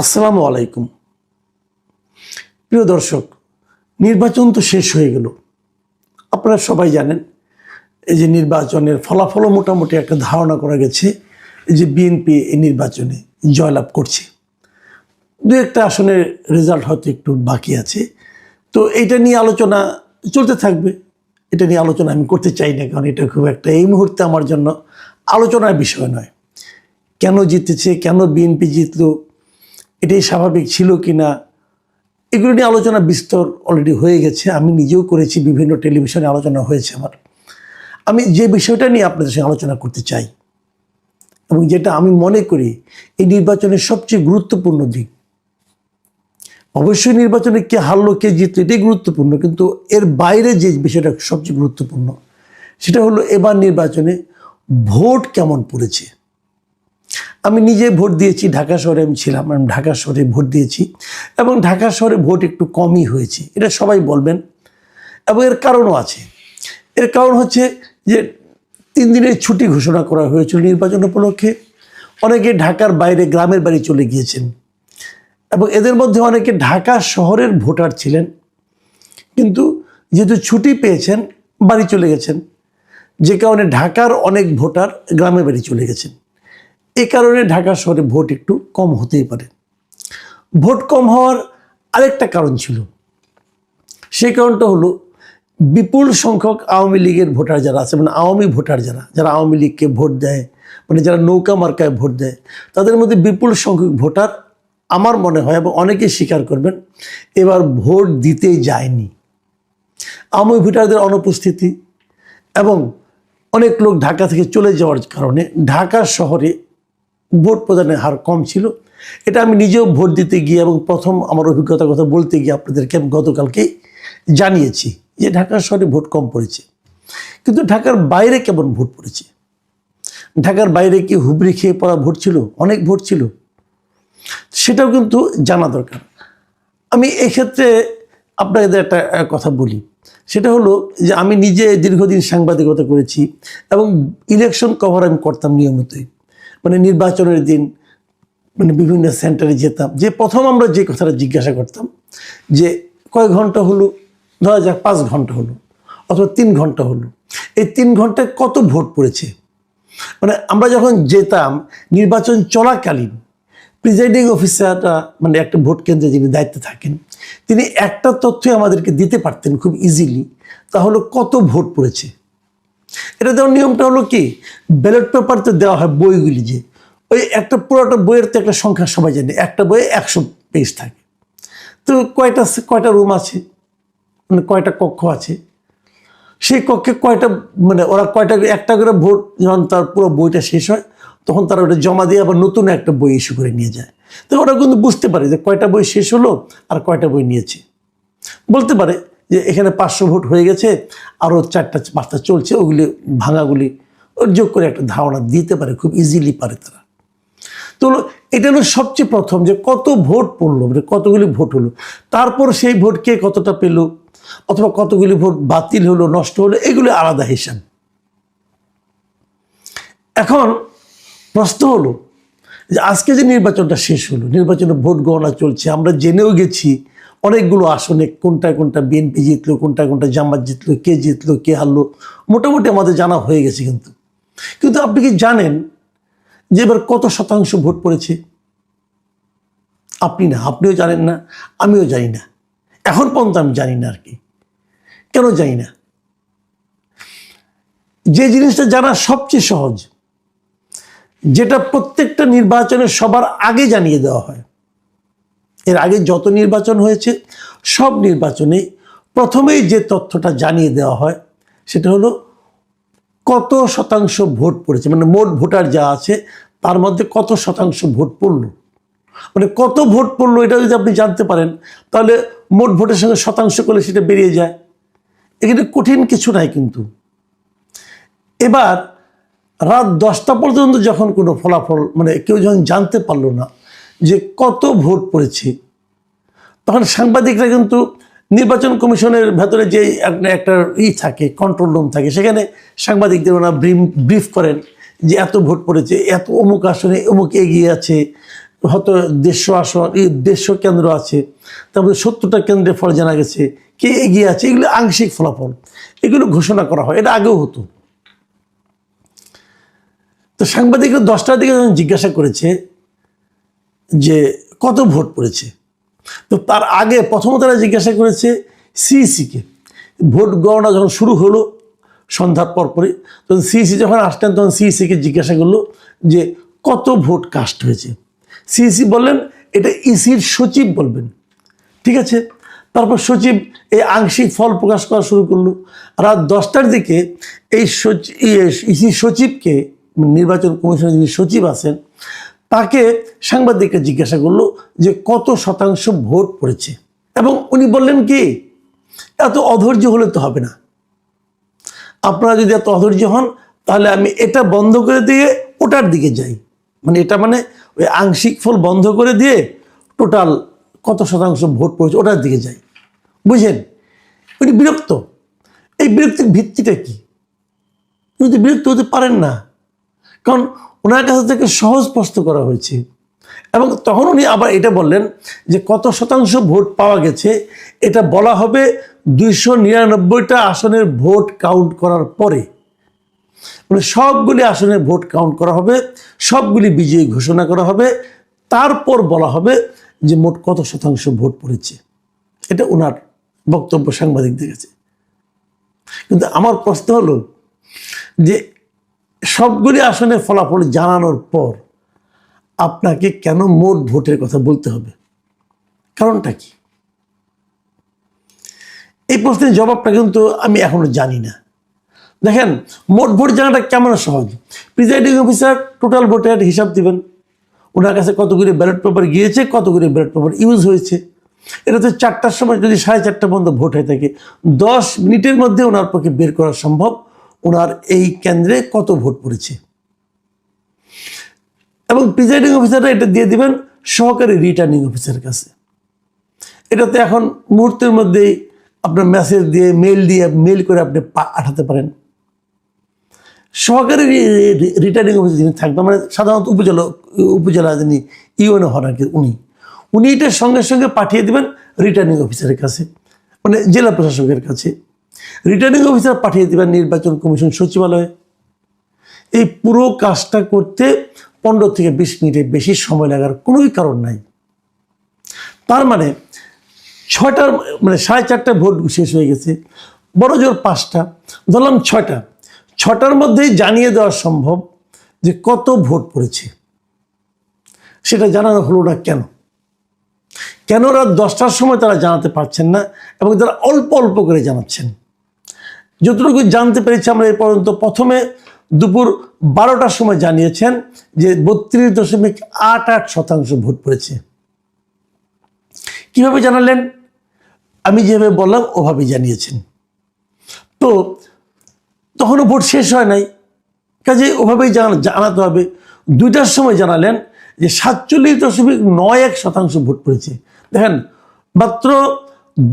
আসসালামু আলাইকুম। প্রিয় দর্শক, নির্বাচন তো শেষ হয়ে গেল। আপনারা সবাই জানেন এই যে নির্বাচনের ফলাফলও মোটামুটি একটা ধারণা করা গেছে যে বিএনপি এই নির্বাচনে জয়লাভ করছে। দু একটা আসনের রেজাল্ট হয়তো একটু বাকি আছে, তো এইটা নিয়ে আলোচনা চলতে থাকবে। এটা নিয়ে আলোচনা আমি করতে চাই না, কারণ এটা খুব একটা এই মুহূর্তে আমার জন্য আলোচনার বিষয় নয়। কেন জিতেছে, কেন বিএনপি জিতলো, এটাই স্বাভাবিক ছিল কি না, এগুলো নিয়ে আলোচনা বিস্তর অলরেডি হয়ে গেছে। আমি নিজেও করেছি, বিভিন্ন টেলিভিশনে আলোচনা হয়েছে আমার। আমি যে বিষয়টা নিয়ে আপনাদের সঙ্গে আলোচনা করতে চাই এবং যেটা আমি মনে করি এই নির্বাচনের সবচেয়ে গুরুত্বপূর্ণ দিক, অবশ্যই নির্বাচনে কে হারলো কে জিতলো এটাই গুরুত্বপূর্ণ, কিন্তু এর বাইরে যে বিষয়টা সবচেয়ে গুরুত্বপূর্ণ সেটা হলো এবার নির্বাচনে ভোট কেমন পড়েছে। আমি নিজে ভোট দিয়েছি, ঢাকা শহরে আমি ছিলাম, আমি ঢাকা শহরে ভোট দিয়েছি এবং ঢাকা শহরে ভোট একটু কমই হয়েছে, এটা সবাই বলবেন। এবং এর কারণও আছে। এর কারণ হচ্ছে যে 3 দিনের ছুটি ঘোষণা করা হয়েছিল নির্বাচন উপলক্ষে। অনেকে ঢাকার বাইরে গ্রামের বাড়ি চলে গিয়েছেন এবং এদের মধ্যে অনেকে ঢাকা শহরের ভোটার ছিলেন, কিন্তু যেহেতু ছুটি পেয়েছেন বাড়ি চলে গেছেন, যে কারণে ঢাকার অনেক ভোটার গ্রামের বাড়ি চলে গেছেন। এই কারণে ঢাকা শহরে ভোট একটু কম হতেই পারে। ভোট কম হওয়ার আরেকটা কারণ ছিল, সেই কারণটা হলো বিপুল সংখ্যক আওয়ামী লীগের ভোটার যারা আছে, মানে আওয়ামী ভোটার যারা আওয়ামী লীগকে ভোট দেয়, মানে যারা নৌকা মার্কায় ভোট দেয়, তাদের মধ্যে বিপুল সংখ্যক ভোটার আমার মনে হয় এবং অনেকেই স্বীকার করবেন এবার ভোট দিতেই যায়নি। আওয়ামী ভোটারদের অনুপস্থিতি এবং অনেক লোক ঢাকা থেকে চলে যাওয়ার কারণে ঢাকা শহরে ভোট প্রদানের হার কম ছিল। এটা আমি নিজেও ভোট দিতে গিয়ে এবং প্রথম আমার অভিজ্ঞতার কথা বলতে গিয়ে আপনাদেরকে আমি গতকালকেই জানিয়েছি যে ঢাকা শহরে ভোট কম পড়েছে। কিন্তু ঢাকার বাইরে কেমন ভোট পড়েছে? ঢাকার বাইরে কি হুবড়ি খেয়ে পড়া ভোট ছিল? অনেক ভোট ছিল, সেটাও কিন্তু জানা দরকার। আমি এক্ষেত্রে আপনাদের একটা কথা বলি, সেটা হলো যে আমি নিজে দীর্ঘদিন সাংবাদিকতা করেছি এবং ইলেকশন কভার আমি করতাম নিয়মিতই। মানে নির্বাচনের দিন মানে বিভিন্ন সেন্টারে যেতাম, যে প্রথম আমরা যে কথাটা জিজ্ঞাসা করতাম যে কয় ঘন্টা হলো, ধরা যাক 5 ঘন্টা হলো অথবা 3 ঘন্টা হলো, এই 3 ঘন্টায় কত ভোট পড়েছে। মানে আমরা যখন যেতাম নির্বাচন চলাকালীন প্রিজাইডিং অফিসাররা, মানে একটা ভোট কেন্দ্রে যিনি দায়িত্বে থাকেন, তিনি একটা তথ্যই আমাদেরকে দিতে পারতেন খুব ইজিলি, তাহলে কত ভোট পড়েছে। এটা দেওয়ার নিয়মটা হলো কি, ব্যালট পেপারতে দেওয়া হয় বইগুলি, যে ওই একটা পুরোটা বইয়ের তো একটা সংখ্যা সবাই জানে, একটা বইয়ে 100 পেজ থাকে। তো কয়টা রুম আছে, মানে কয়টা কক্ষ আছে, সেই কক্ষে কয়টা, মানে ওরা কয়টা একটা করে ভোট যখন তার পুরো বইটা শেষ হয় তখন তারা ওটা জমা দিয়ে আবার নতুন একটা বই ইস্যু করে নিয়ে যায়। তো ওরা কিন্তু বুঝতে পারে যে কয়টা বই শেষ হলো আর কয়টা বই নিয়েছে। বলতে পারে যে এখানে 500 ভোট হয়ে গেছে, আরও 4টা-5টা চলছে, ওগুলি ভাঙাগুলি ওর যোগ করে একটা ধারণা দিতে পারে, খুব ইজিলি পারে তারা। তো এটা হলো সবচেয়ে প্রথম যে কত ভোট পড়লো, মানে কতগুলি ভোট হলো, তারপর সেই ভোট কে কতটা পেল অথবা কতগুলি ভোট বাতিল হলো, নষ্ট হলো, এগুলো আলাদা হিসাব। এখন প্রশ্ন হলো যে আজকে যে নির্বাচনটা শেষ হলো, নির্বাচনে ভোট গণনা চলছে, আমরা জেনেও গেছি অনেকগুলো আসনে কোনটা বিএনপি জিতলো, কোনটা জামাত জিতলো, কে জিতলো কে হারলো, মোটামুটি আমাদের জানা হয়ে গেছে। কিন্তু আপনি কি জানেন যে এবার কত শতাংশ ভোট পড়েছে? আপনি না, আপনিও জানেন না, আমিও জানি না, এখন পর্যন্ত আমি জানি না। আর কি কেন জানি না? যে জিনিসটা জানা সবচেয়ে সহজ, যেটা প্রত্যেকটা নির্বাচনে সবার আগে জানিয়ে দেওয়া হয়, এর আগে যত নির্বাচন হয়েছে সব নির্বাচনে প্রথমেই যে তথ্যটা জানিয়ে দেওয়া হয় সেটা হলো কত শতাংশ ভোট পড়েছে, মানে মোট ভোটার যা আছে তার মধ্যে কত শতাংশ ভোট পড়লো। মানে কত ভোট পড়লো এটা যদি আপনি জানতে পারেন তাহলে মোট ভোটের সঙ্গে শতাংশ করলে সেটা বেরিয়ে যায়। এখানে কঠিন কিছু নাই। কিন্তু এবার রাত 10টা পর্যন্ত যখন কোনো ফলাফল, মানে কেউ যখন জানতে পারলো না যে কত ভোট পড়েছে, তখন সাংবাদিকরা কিন্তু নির্বাচন কমিশনের ভেতরে যে একটা থাকে, কন্ট্রোল রুম থাকে, সেখানে সাংবাদিকদের ওরা ব্রিফ করেন যে এত ভোট পড়েছে, এত অমুক আসনে অমুক এগিয়ে আছে, হয়তো 150 আসন, 150 কেন্দ্র আছে, তারপরে 70টা কেন্দ্রের ফল জানা গেছে, কে এগিয়ে আছে, এগুলো আংশিক ফলাফল, এগুলো ঘোষণা করা হয়, এটা আগেও হতো। তো সাংবাদিকরা 10টার দিকে যখন জিজ্ঞাসা করেছে যে কত ভোট পড়েছে, তো তার আগে প্রথমত তারা জিজ্ঞাসা করেছে সিইসিকে। ভোট গণনা যখন শুরু হলো সন্ধ্যার পরপরই, তখন সিইসি যখন আসলেন তখন সিইসিকে জিজ্ঞাসা করলো যে কত ভোট কাস্ট হয়েছে। সিইসি বললেন এটা ইসির সচিব বলবেন। ঠিক আছে, তারপর সচিব এই আংশিক ফল প্রকাশ করা শুরু করলো। রাত 10টার দিকে এই ইসির সচিবকে, নির্বাচন কমিশনের যিনি সচিব আছেন, তাকে সাংবাদিকরা জিজ্ঞাসা করলো যে কত শতাংশ ভোট পড়েছে, এবং উনি বললেন কি, এত অধৈর্য হলে তো হবে না, আপনারা যদি এত অধৈর্য হন তাহলে আমি এটা বন্ধ করে দিয়ে ওটার দিকে যাই, মানে এটা মানে ওই আংশিক ফল বন্ধ করে দিয়ে টোটাল কত শতাংশ ভোট পড়েছে ওটার দিকে যাই। বুঝেন, উনি বিরক্ত। এই বিরক্তির ভিত্তিটা কি? উনি তো বিরক্ত হতে পারেন না, কারণ ওনার কাছে থেকে সহজ প্রশ্ন করা হয়েছে। এবং তখন উনি আবার এটা বললেন যে কত শতাংশ ভোট পাওয়া গেছে এটা বলা হবে 299টা আসনের ভোট কাউন্ট করার পরে, মানে সবগুলি আসনের ভোট কাউন্ট করা হবে, সবগুলি বিজয়ী ঘোষণা করা হবে, তারপর বলা হবে যে মোট কত শতাংশ ভোট পড়েছে। এটা ওনার বক্তব্য সাংবাদিকদের কাছে। কিন্তু আমার প্রশ্ন হলো যে সবগুলি আসনের ফলাফল জানানোর পর আপনাকে কেন মোট ভোটের কথা বলতে হবে? কারণটা কি? এই প্রশ্নের জবাবটা কিন্তু আমি এখনো জানি না। দেখেন, মোট ভোট জানাটা কেমন সহজ। প্রিজাইডিং অফিসার টোটাল ভোটের হিসাব দিবেন, ওনার কাছে কতগুলি ব্যালট পেপার গিয়েছে, কতগুলি ব্যালট পেপার ইউজ হয়েছে। এটা তো 4টার সময় যদি 4:30 পর্যন্ত ভোট হয়ে থাকে, 10 মিনিটের মধ্যে ওনার পক্ষে বের করা সম্ভব ওনার এই কেন্দ্রে কত ভোট পড়েছে। এবং প্রিজাইডিং অফিসাররা এটা দিয়ে দিবেন সহকারী রিটার্নিং অফিসারের কাছে। এটাতে এখন মুহূর্তের মধ্যেই আপনার মেসেজ দিয়ে মেল করে আপনি পাঠাতে পারেন। সহকারী রিটার্নিং অফিসার যিনি থাকবেন, মানে সাধারণত উপজেলা যিনি ইউএনও হন আর কি, উনি এটা সঙ্গে সঙ্গে পাঠিয়ে দেবেন রিটার্নিং অফিসারের কাছে, মানে জেলা প্রশাসকের কাছে। রিটার্নিং অফিসার পাঠিয়ে দেবেন নির্বাচন কমিশন সচিবালয়ে। এই পুরো কাজটা করতে 15 থেকে 20 মিনিটের বেশি সময় লাগার কোনোই কারণ নাই। তার মানে 6টার মানে 4:30 ভোট শেষ হয়ে গেছে, বড় জোর 5টা, ধরলাম 6টার মধ্যেই জানিয়ে দেওয়া সম্ভব যে কত ভোট পড়েছে। সেটা জানানো হলো না কেন? কেন রাত 10টার সময় তারা জানাতে পারছেন না, এবং তারা অল্প অল্প করে জানাচ্ছেন? যতটুকু জানতে পেরেছি আমরা এই পর্যন্ত, প্রথমে দুপুর 12টার সময় জানিয়েছেন যে 32.88% ভোট পড়েছে। কিভাবে জানালেন? আমি যেভাবে বললাম ওভাবেই জানিয়েছেন। তো তখনও ভোট শেষ হয় নাই, কাজে ওভাবেই জানাতে হবে। 2টার সময় জানালেন যে 47.91% ভোট পড়েছে। দেখেন, মাত্র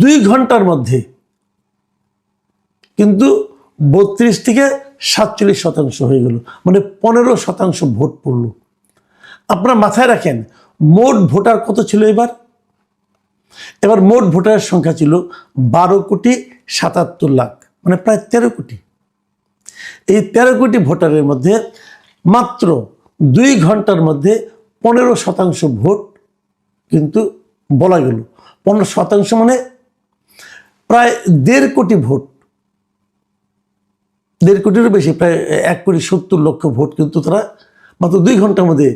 2 ঘন্টার মধ্যে কিন্তু 32 থেকে 47% হয়ে গেল, মানে 15% ভোট পড়ল। আপনারা মাথায় রাখেন মোট ভোটার কত ছিল এবার মোট ভোটারের সংখ্যা ছিল 12,77,00,000, মানে প্রায় 13 কোটি। এই 13 কোটি ভোটারের মধ্যে মাত্র 2 ঘন্টার মধ্যে 15% ভোট কিন্তু বলা গেল। 15% মানে প্রায় 1.5 কোটি ভোট, 1.5 কোটিরও বেশি, প্রায় 1,70,00,000 ভোট কিন্তু তারা মাত্র 2 ঘন্টার মধ্যে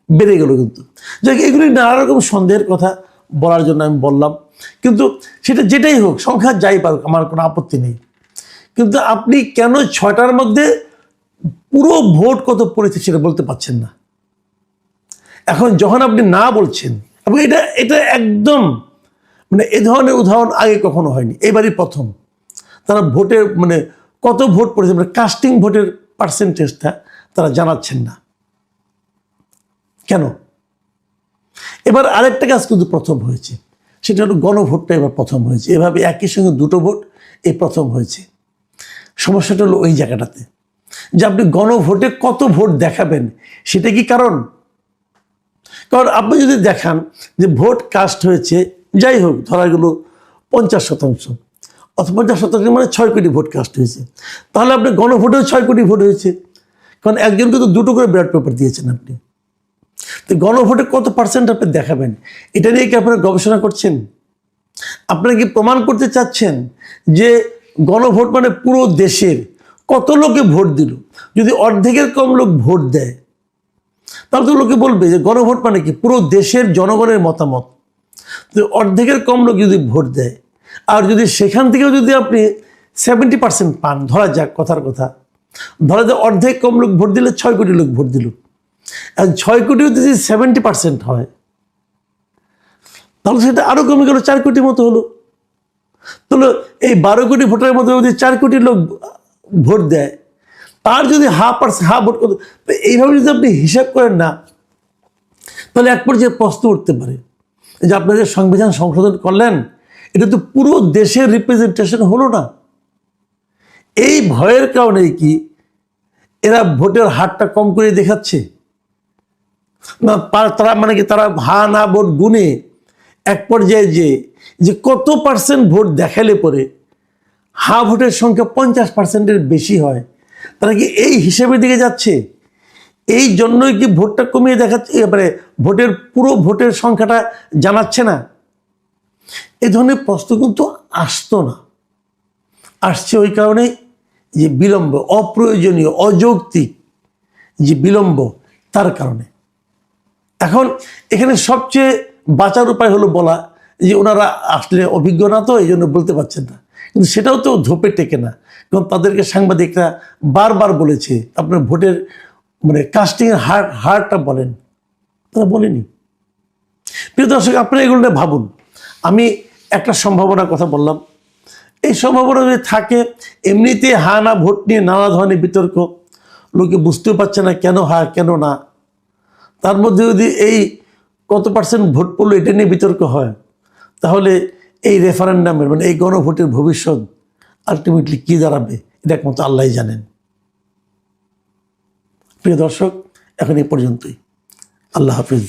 বেড়ে গেল। কিন্তু যাক, এগুলি নানা রকম সন্দেহের কথা বলার জন্য আমি বললাম। কিন্তু সেটা যেটাই হোক, সংখ্যা যাই পারুক, আমার কোনো আপত্তি নেই। কিন্তু আপনি কেন 6টার মধ্যে পুরো ভোট কত পড়েছে সেটা বলতে পারছেন না? এখন যখন আপনি না বলছেন, এবং এটা একদম মানে এ ধরনের উদাহরণ আগে কখনো হয়নি, এবারই প্রথম তারা ভোটের মানে কত ভোট পড়েছে, মানে কাস্টিং ভোটের পার্সেন্টেজটা তারা জানাচ্ছেন না কেন? এবার আরেকটা কাজ কিন্তু প্রথম হয়েছে, সেটা হলো গণভোটটা এবার প্রথম হয়েছে। এভাবে একই সঙ্গে 2টো ভোট এই প্রথম হয়েছে। সমস্যাটা হলো ওই জায়গাটাতে যে আপনি গণভোটে কত ভোট দেখাবেন, সেটা কি কারণ? কারণ আপনি যদি দেখান যে ভোট কাস্ট হয়েছে, যাই হোক ধরা গেল 50% অথবা 50% মানে 6 কোটি ভোট কাস্ট হয়েছে, তাহলে আপনি গণভোটেও 6 কোটি ভোট হয়েছে, কারণ একজনকে তো 2টো করে ব্যালট পেপার দিয়েছেন আপনি। তো গণভোটে কত পার্সেন্ট আপনি দেখাবেন, এটা নিয়ে কি আপনারা গবেষণা করছেন? আপনারা কি প্রমাণ করতে চাচ্ছেন যে গণভোট মানে পুরো দেশের কত লোকে ভোট দিল? যদি অর্ধেকের কম লোক ভোট দেয় তাহলে তো লোকে বলবে যে গণভোট মানে কি পুরো দেশের জনগণের মতামত। তো অর্ধেকের কম লোক যদি ভোট দেয়, আর যদি সেখান থেকেও যদি আপনি 70% পান, ধরা যাক কথার কথা, ধরা যাক অর্ধেক কম লোক ভোট দিলে 6 কোটি লোক ভোট দিল, আর 6 কোটিও যদি 70% হয় তাহলে সেটা আরো কমে গেল 4 কোটির মতো হলো। তাহলে এই 12 কোটি ভোটারের মধ্যে যদি 4 কোটি লোক ভোট দেয়, তার যদি হাফ ভোট করতে, এইভাবে যদি আপনি হিসাব করেন না, তাহলে এক পর্যায়ে প্রশ্ন উঠতে পারে যে আপনাদের সংবিধান সংশোধন করলেন, এটা তো পুরো দেশের রিপ্রেজেন্টেশন হলো না। এই ভয়ের কারণেই কি এরা ভোটের হারটা কম করে দেখাচ্ছে না? তারা মানে কি তারা হা না ভোট গুনে এক পর্যায়ে যে কত পার্সেন্ট ভোট দেখালে পরে হা ভোটের সংখ্যা 50%-এর বেশি হয়, তারা কি এই হিসেবের দিকে যাচ্ছে? এই জন্যই কি ভোটটা কমিয়ে দেখাচ্ছে, এবারে ভোটের পুরো ভোটের সংখ্যাটা জানাচ্ছে না? এই ধরনের প্রশ্ন কিন্তু আসতো না, আসছে ওই কারণেই যে বিলম্ব, অপ্রয়োজনীয় অযৌক্তিক যে বিলম্ব, তার কারণে। এখন এখানে সবচেয়ে বাঁচার উপায় হলো বলা যে ওনারা আসলে অভিজ্ঞ না, তো এই জন্য বলতে পারছেন না। কিন্তু সেটাও তো ধোপে টেকে না, কারণ তাদেরকে সাংবাদিকরা বারবার বলেছে আপনার ভোটের মানে কাস্টিংয়ের হারটা বলেন, তারা বলেনি। প্রিয় দর্শক, আপনারা এগুলো নিয়ে ভাবুন। আমি একটা সম্ভাবনার কথা বললাম, এই সম্ভাবনা যদি থাকে, এমনিতে হা না ভোট নিয়ে নানা ধরনের বিতর্ক, লোকে বুঝতেও পারছে না কেন হা কেন না, তার মধ্যে যদি এই কত পার্সেন্ট ভোট পড়লো এটা নিয়ে বিতর্ক হয়, তাহলে এই রেফারেন্ডামের মানে এই গণভোটের ভবিষ্যৎ আলটিমেটলি কী দাঁড়াবে এটা একমাত্র আল্লাহই জানেন। প্রিয় দর্শক, এখন এই পর্যন্তই। আল্লাহ হাফিজ।